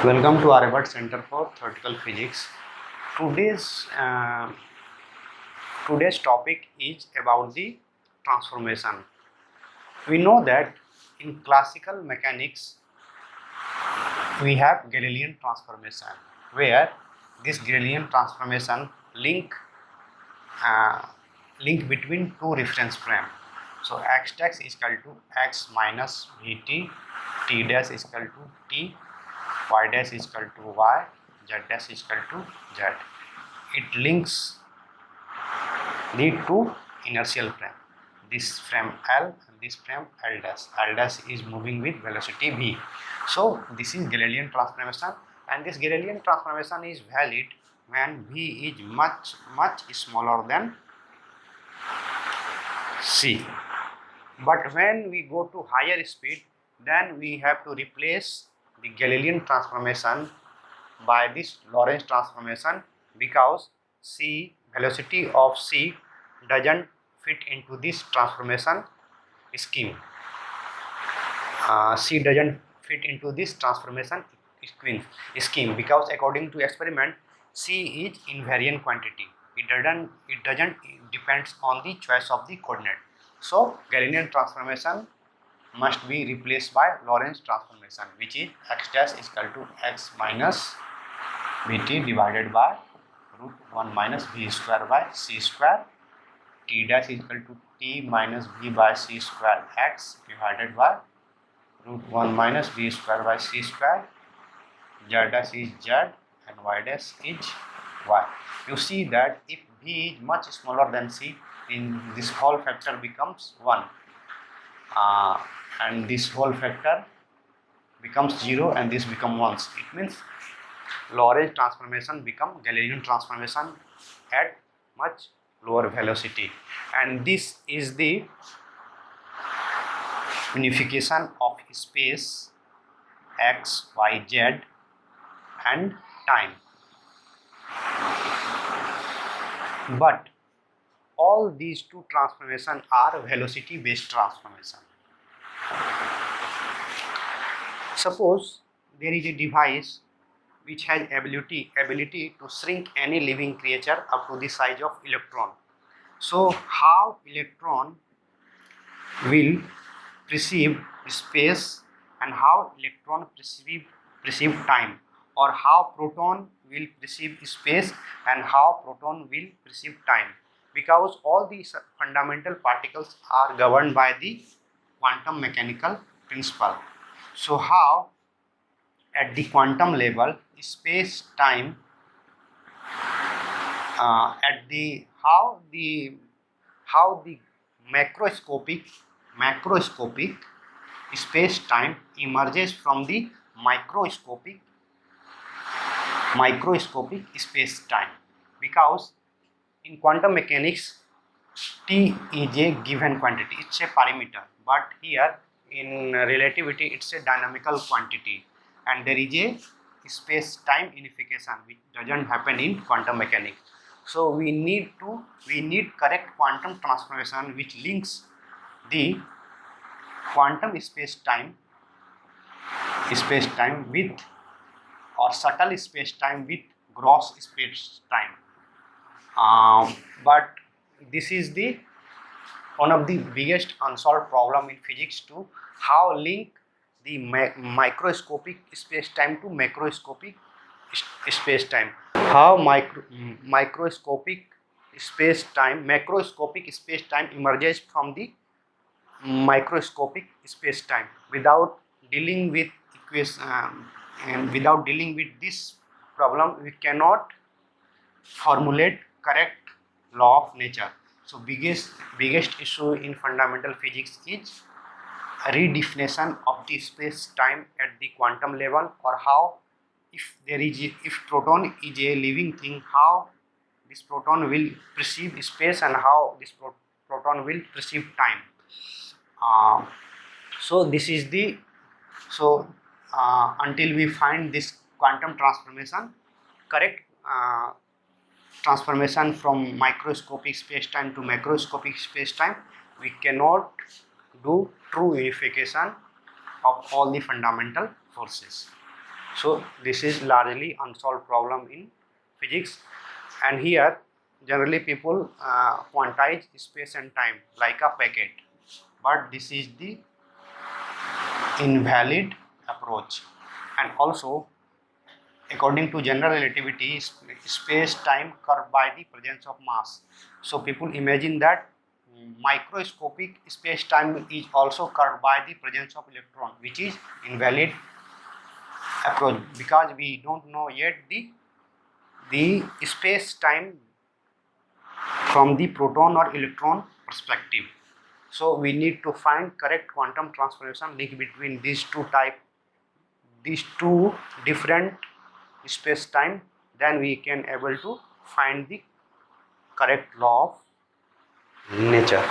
Welcome to Aravad Center for Theoretical Physics. Today's uh, today's topic is about the transformation. We know that in classical mechanics we have Galilean transformation, where this Galilean transformation uh, link between two reference frame. So x dash is equal to x minus vt, t dash is equal to t, y dash is equal to y, z dash is equal to z. It links the two inertial frame. This frame L and this frame L dash. L dash is moving with velocity v. So this is Galilean transformation, and this Galilean transformation is valid when v is much smaller than c. But when we go to higher speed, then we have to replace the Galilean transformation by this Lorentz transformation, because velocity of c doesn't fit into this transformation scheme. C doesn't fit into this transformation scheme because according to experiment, c is invariant quantity. It doesn't depends on the choice of the coordinate. So Galilean transformation must be replaced by Lorentz transformation, which is x dash is equal to x minus vt divided by root 1 minus v square by c square, t dash is equal to t minus v by c square x divided by root 1 minus v square by c square, z dash is z and y dash is y. You see that if v is much smaller than c, in this whole factor becomes 1, and this whole factor becomes 0 and this becomes 1. It means Lorentz transformation become Galilean transformation at much lower velocity, and this is the unification of space x, y, z and time. But all these two transformations are velocity based transformation. Suppose there is a device which has ability to shrink any living creature up to the size of electron. So how electron will perceive space and how electron perceive time, or how proton will perceive space and how proton will perceive time, because all these fundamental particles are governed by the quantum mechanical principle. So how at the quantum level space time how the macroscopic space time emerges from the microscopic space time, because in quantum mechanics t is a given quantity, it's a parameter, but here in relativity it's a dynamical quantity, and there is a space time unification which doesn't happen in quantum mechanics. So we need correct quantum transformation which links the quantum space time with, or subtle space time with gross space time. But this is the one of the biggest unsolved problem in physics too, how link the microscopic space time to macroscopic space time, how macroscopic space time emerges from the microscopic space time. Without dealing with and without dealing with this problem, we cannot formulate correct law of nature. So biggest issue in fundamental physics is redefinition of the space time at the quantum level, or how if proton is a living thing, how this proton will perceive space and how this proton will perceive time. So this is the until we find this quantum transformation, correct transformation from microscopic space-time to macroscopic space-time, we cannot do true unification of all the fundamental forces. So this is largely unsolved problem in physics, and here generally people quantize space and time like a packet, but this is the invalid approach. And also, according to general relativity, space-time curved by the presence of mass. So people imagine that microscopic space-time is also curved by the presence of electron, which is invalid approach because we don't know yet the space-time from the proton or electron perspective. So we need to find correct quantum transformation link between these two different space-time, then we can able to find the correct law of nature.